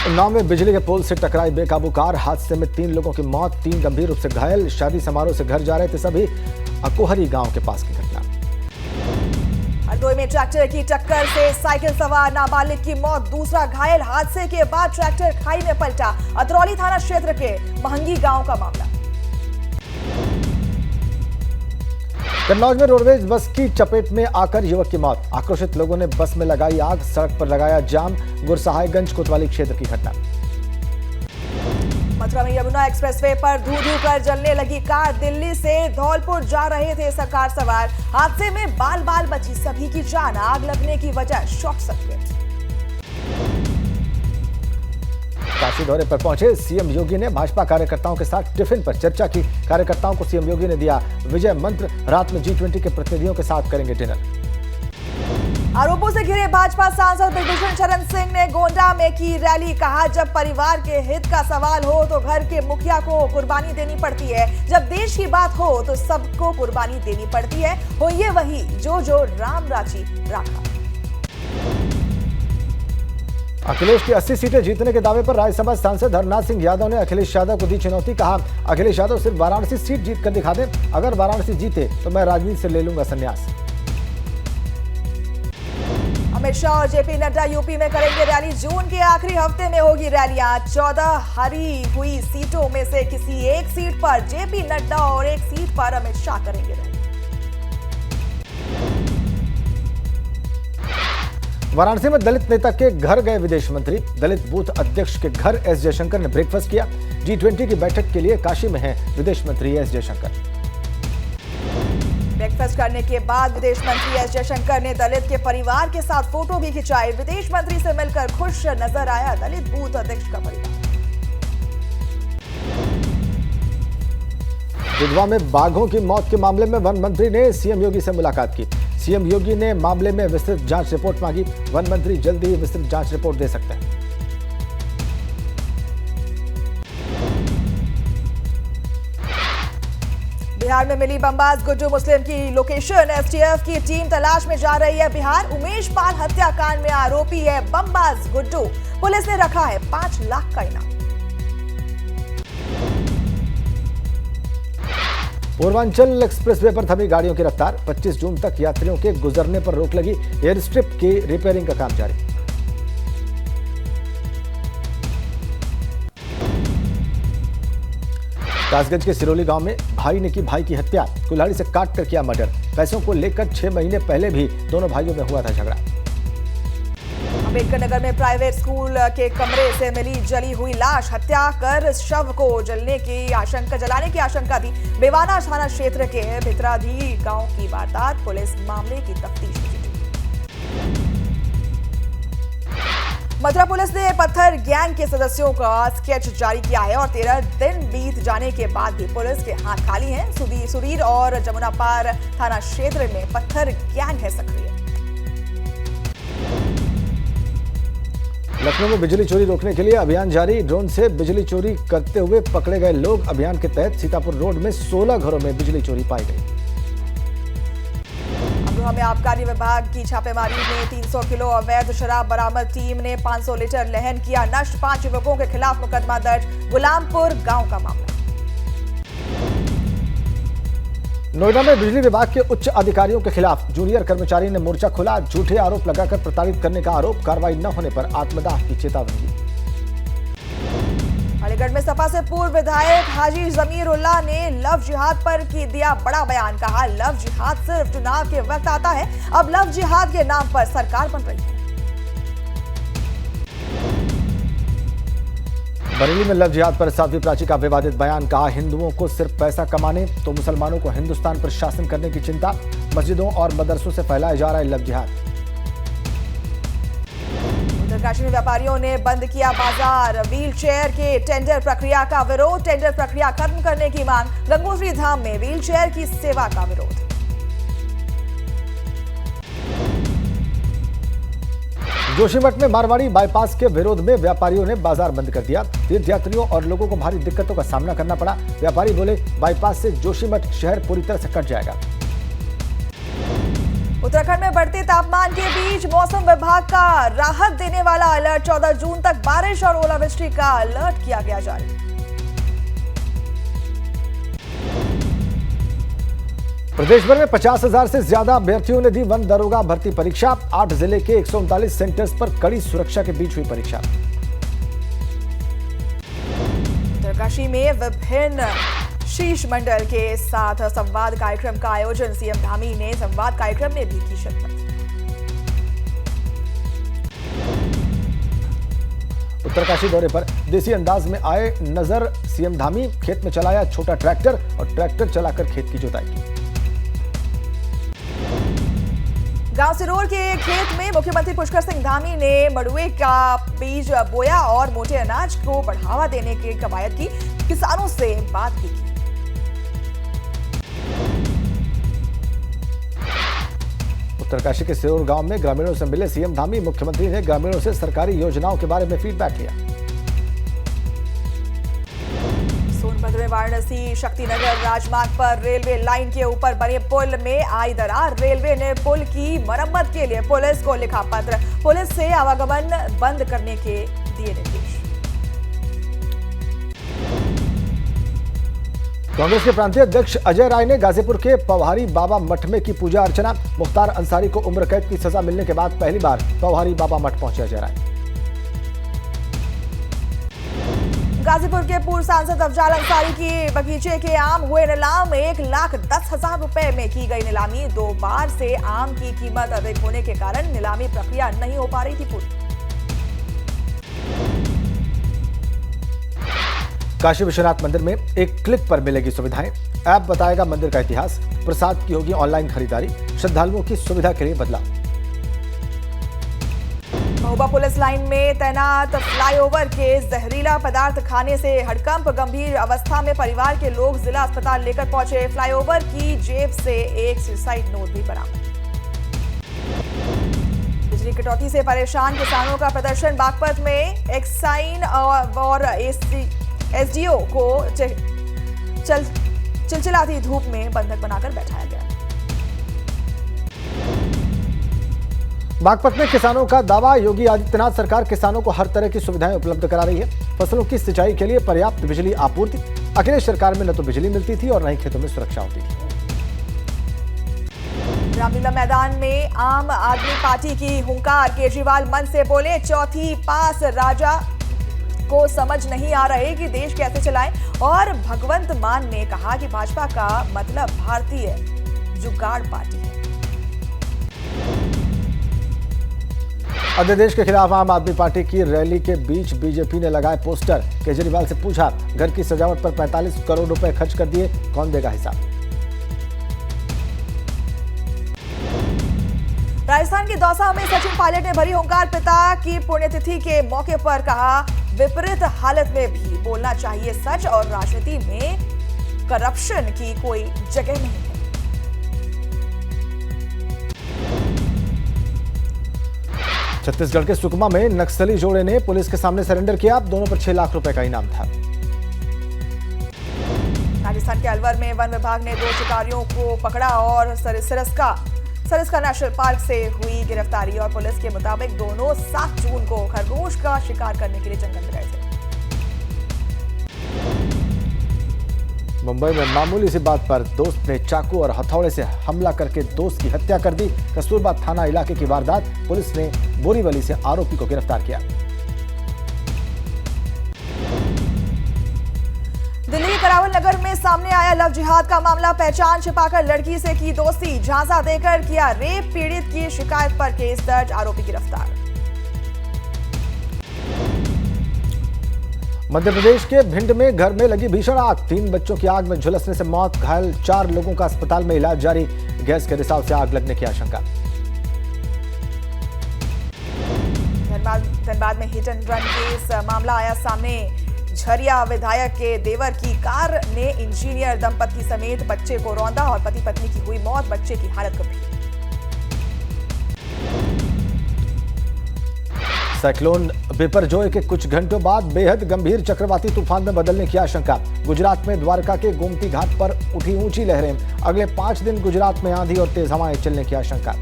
उन्नाव में बिजली के पोल से टकराई बेकाबू कार, हादसे में 3 लोगों की मौत, 3 गंभीर रूप से घायल। शादी समारोह से घर जा रहे थे सभी। अकोहरी गांव के पास की घटना। हरदोई में ट्रैक्टर की टक्कर से साइकिल सवार नाबालिग की मौत, दूसरा घायल। हादसे के बाद ट्रैक्टर खाई में पलटा। अतरौली थाना क्षेत्र के महंगी गांव का मामला। कन्नौज में रोडवेज बस की चपेट में आकर युवक की मौत, आक्रोशित लोगों ने बस में लगाई आग, सड़क पर लगाया जाम। गुरसहायगंज कोतवाली क्षेत्र की घटना। मथुरा में यमुना एक्सप्रेसवे पर धू-धू कर जलने लगी कार, दिल्ली से धौलपुर जा रहे थे कार सवार। हादसे में बाल-बाल बची सभी की जान, आग लगने की वजह शॉर्ट सर्किट। काशी दौरे पर पहुंचे सीएम योगी ने भाजपा कार्यकर्ताओं के साथ टिफिन पर चर्चा की। कार्यकर्ताओं को सीएम योगी ने दिया विजय मंत्र। रात में G20 के प्रतिनिधियों के साथ करेंगे डिनर। आरोपों से घिरे भाजपा सांसद विभूषण शरण सिंह ने गोंडा में की रैली, कहा जब परिवार के हित का सवाल हो तो घर के मुखिया को कुर्बानी देनी पड़ती है, जब देश की बात हो तो सबको कुर्बानी देनी पड़ती है, हो ये वही जो राम राची राखा। अखिलेश की 80 सीटें जीतने के दावे पर राज्यसभा सांसद हरनाथ सिंह यादव ने अखिलेश यादव को दी चुनौती। कहा अखिलेश यादव सिर्फ वाराणसी सीट जीत कर दिखा दें, अगर वाराणसी जीते तो मैं राजनीति से ले लूंगा संन्यास। अमित शाह और जेपी नड्डा यूपी में करेंगे रैली, जून के आखिरी हफ्ते में होगी रैलियां। 14 हरी हुई सीटों में से किसी एक सीट पर जेपी नड्डा और एक सीट पर अमित शाह करेंगे रैली। वाराणसी में दलित नेता के घर गए विदेश मंत्री, दलित बूथ अध्यक्ष के घर एस जयशंकर ने ब्रेकफास्ट किया। G20 की बैठक के लिए काशी में हैं विदेश मंत्री एस जयशंकर। ब्रेकफास्ट करने के बाद विदेश मंत्री एस जयशंकर ने दलित के परिवार के साथ फोटो भी खिंचाई। विदेश मंत्री से मिलकर खुश नजर आया दलित बूथ अध्यक्ष का परिवार। दुधवा में बाघों की मौत के मामले में वन मंत्री ने सीएम योगी से मुलाकात की। सीएम योगी ने मामले में विस्तृत जांच रिपोर्ट मांगी। वन मंत्री जल्दी ही विस्तृत जांच रिपोर्ट दे सकते हैं। बिहार में मिली बमबाज गुड्डू मुस्लिम की लोकेशन, एसटीएफ की टीम तलाश में जा रही है बिहार। उमेश पाल हत्याकांड में आरोपी है बमबाज गुड्डू, पुलिस ने रखा है 5 लाख का इनाम। पूर्वांचल एक्सप्रेसवे पर थमी गाड़ियों की रफ्तार, 25 जून तक यात्रियों के गुजरने पर रोक लगी। एयर स्ट्रिप की रिपेयरिंग का काम जारी। कासगंज के सिरोली गांव में भाई ने की भाई की हत्या, कुल्हाड़ी से काट कर किया मर्डर। पैसों को लेकर 6 महीने पहले भी दोनों भाइयों में हुआ था झगड़ा। अम्बेडकर नगर में प्राइवेट स्कूल के कमरे से मिली जली हुई लाश, हत्या कर शव को जलाने की आशंका थी। बेवाना थाना क्षेत्र के भितराधी गांव की वारदात, पुलिस मामले की तफ्तीश में जुटी। मथुरा पुलिस ने पत्थर गैंग के सदस्यों का स्केच जारी किया है और 13 दिन बीत जाने के बाद भी पुलिस के हाथ खाली हैं। सुरीर और जमुनापार थाना क्षेत्र में पत्थर गैंग है सक्रिय। लखनऊ में बिजली चोरी रोकने के लिए अभियान जारी, ड्रोन से बिजली चोरी करते हुए पकड़े गए लोग। अभियान के तहत सीतापुर रोड में 16 घरों में बिजली चोरी पाई गई। अमरोहा में आबकारी विभाग की छापेमारी में 300 किलो अवैध शराब बरामद, टीम ने 500 लीटर लहन किया नष्ट। 5 युवकों के खिलाफ मुकदमा दर्ज, गुलामपुर गांव का मामला। नोएडा में बिजली विभाग के उच्च अधिकारियों के खिलाफ जूनियर कर्मचारी ने मोर्चा खोला, झूठे आरोप लगाकर प्रताड़ित करने का आरोप, कार्रवाई न होने पर आत्मदाह की चेतावनी दी। अलीगढ़ में सपा से पूर्व विधायक हाजी जमीर उल्लाह ने लव जिहाद पर दिया बड़ा बयान, कहा लव जिहाद सिर्फ चुनाव के वक्त आता है, अब लव जिहाद के नाम पर सरकार बन रही है। बरेली में लव जिहाद पर साध्वी प्राची का विवादित बयान, कहा हिंदुओं को सिर्फ पैसा कमाने तो मुसलमानों को हिंदुस्तान पर शासन करने की चिंता। मस्जिदों और मदरसों से फैलाया जा रहा है लव जिहाद। उत्तरकाशी में व्यापारियों ने बंद किया बाजार, व्हील चेयर के टेंडर प्रक्रिया का विरोध, टेंडर प्रक्रिया खत्म करने की मांग। गंगोत्री धाम में व्हील चेयर की सेवा का विरोध। जोशीमठ में मारवाड़ी बाईपास के विरोध में व्यापारियों ने बाजार बंद कर दिया। तीर्थयात्रियों और लोगों को भारी दिक्कतों का सामना करना पड़ा। व्यापारी बोले बाईपास से जोशीमठ शहर पूरी तरह से कट जाएगा। उत्तराखंड में बढ़ते तापमान के बीच मौसम विभाग का राहत देने वाला अलर्ट अलर्ट। 14 जून तक बारिश और ओलावृष्टि का अलर्ट किया गया जारी। प्रदेश भर में 50,000 से ज्यादा अभ्यर्थियों ने दी वन दरोगा भर्ती परीक्षा। 8 जिले के 139 सेंटर्स पर कड़ी सुरक्षा के बीच हुई परीक्षा। उत्तरकाशी में विभिन्न शीर्ष मंडल के साथ संवाद कार्यक्रम का आयोजन। सीएम धामी ने संवाद कार्यक्रम में भी की शिरकत। उत्तरकाशी दौरे पर देसी अंदाज में आए नजर सीएम धामी। खेत में चलाया छोटा ट्रैक्टर और ट्रैक्टर चलाकर खेत की जुताई की। गांव सिरोर के खेत में मुख्यमंत्री पुष्कर सिंह धामी ने मड़ुए का बीज बोया और मोटे अनाज को बढ़ावा देने की कवायद की। किसानों से बात भी की। उत्तरकाशी के सिरोर गांव में ग्रामीणों से मिले सीएम धामी। मुख्यमंत्री ने ग्रामीणों से सरकारी योजनाओं के बारे में फीडबैक लिया। सोनभद्र में वाराणसी शक्तिनगर राजमार्ग पर रेलवे लाइन के ऊपर बने पुल में आई दरार। रेलवे ने पुल की मरम्मत के लिए पुलिस को लिखा पत्र। पुलिस से आवागमन बंद करने के दिए निर्देश। कांग्रेस के प्रांतीय अध्यक्ष अजय राय ने गाजीपुर के पवहारी बाबा मठ में की पूजा अर्चना। मुख्तार अंसारी को उम्र कैद की सजा मिलने के बाद पहली बार पवहारी बाबा मठ पहुंचे अजय राय। गाजीपुर के पूर्व सांसद अफजाल अंसारी की बगीचे के आम हुए नीलाम। 1,10,000 रुपए में की गई नीलामी। 2 बार से आम की कीमत अधिक होने के कारण नीलामी प्रक्रिया नहीं हो पा रही थी पूरी। काशी विश्वनाथ मंदिर में एक क्लिक पर मिलेगी सुविधाएं। ऐप बताएगा मंदिर का इतिहास। प्रसाद की होगी ऑनलाइन खरीदारी। श्रद्धालुओं की सुविधा के लिए बदलाव। महोबा पुलिस लाइन में तैनात फ्लाईओवर के जहरीला पदार्थ खाने से हड़कंप। गंभीर अवस्था में परिवार के लोग जिला अस्पताल लेकर पहुंचे। फ्लाईओवर की जेब से एक सुसाइड नोट भी बरामद। बिजली कटौती से परेशान किसानों का प्रदर्शन। बागपत में एक्साइन और एसडीओ को चिलचिलाती धूप में बंधक बनाकर बैठाया गया। बागपत में किसानों का दावा। योगी आदित्यनाथ सरकार किसानों को हर तरह की सुविधाएं उपलब्ध करा रही है। फसलों की सिंचाई के लिए पर्याप्त बिजली आपूर्ति। अखिलेश सरकार में न तो बिजली मिलती थी और न ही खेतों में सुरक्षा होती थी। रामलीला मैदान में आम आदमी पार्टी की हुंकार। केजरीवाल मंच से बोले, चौथी पास राजा को समझ नहीं आ रहे कि देश कैसे चलाएं। और भगवंत मान ने कहा कि भाजपा का मतलब भारतीय जुगाड़ पार्टी है। अध्यादेश के खिलाफ आम आदमी पार्टी की रैली के बीच बीजेपी ने लगाए पोस्टर। केजरीवाल से पूछा, घर की सजावट पर 45 करोड़ रुपए खर्च कर दिए, कौन देगा हिसाब। राजस्थान के दौसा में सचिन पायलट ने भरी हुंकार। पिता की पुण्यतिथि के मौके पर कहा, विपरीत हालत में भी बोलना चाहिए सच और राजनीति में करप्शन की कोई जगह नहीं है। छत्तीसगढ़ के सुकमा में नक्सली जोड़े ने पुलिस के सामने सरेंडर किया। दोनों पर 6 लाख रुपए का इनाम था। राजस्थान के अलवर में वन विभाग ने 2 शिकारियों को पकड़ा और सरिस्का नेशनल पार्क से हुई गिरफ्तारी। और पुलिस के मुताबिक दोनों 7 जून को खरगोश का शिकार करने के लिए जंगल में गए थे। मुंबई में मामूली सी बात पर दोस्त ने चाकू और हथौड़े से हमला करके दोस्त की हत्या कर दी। कस्तूरबा थाना इलाके की वारदात। पुलिस ने बोरीवली से आरोपी को गिरफ्तार किया। दिल्ली के करावल नगर में सामने आया लव जिहाद का मामला। पहचान छिपाकर लड़की से की दोस्ती, झांसा देकर किया रेप। पीड़ित की शिकायत पर केस दर्ज, आरोपी गिरफ्तार। मध्य प्रदेश के भिंड में घर में लगी भीषण आग। 3 बच्चों की आग में झुलसने से मौत, घायल 4 लोगों का अस्पताल में इलाज जारी। गैस के रिसाव से आग लगने की आशंका। धनबाद में हिट एंड रन केस मामला आया सामने। झरिया विधायक के देवर की कार ने इंजीनियर दंपति समेत बच्चे को रौंदा और पति पत्नी की हुई मौत, बच्चे की हालत गंभीर। साइक्लोन बिपरजॉय के कुछ घंटों बाद बेहद गंभीर चक्रवाती तूफान में बदलने की आशंका। गुजरात में द्वारका के गोमती घाट पर उठी ऊंची लहरें। अगले 5 दिन गुजरात में आंधी और तेज हवाएं चलने की आशंका।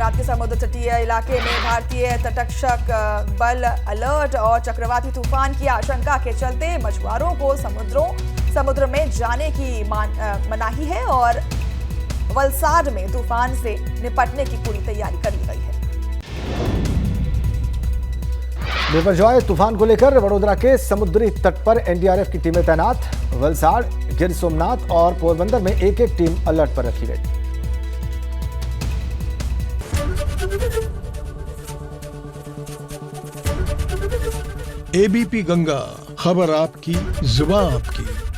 गुजरात के समुद्र तटीय इलाके में भारतीय तटरक्षक बल अलर्ट और चक्रवाती तूफान की आशंका के चलते मछुआरों को समुद्र में जाने की मनाही है और वलसाड में तूफान से निपटने की पूरी तैयारी कर ली गई है। बिपरजॉय तूफान को लेकर वडोदरा के समुद्री तट पर एनडीआरएफ की टीमें तैनात। वलसाड, गिर सोमनाथ और पोरबंदर में एक एक टीम अलर्ट पर रखी गई। एबीपी गंगा, खबर आपकी, जुबान आपकी।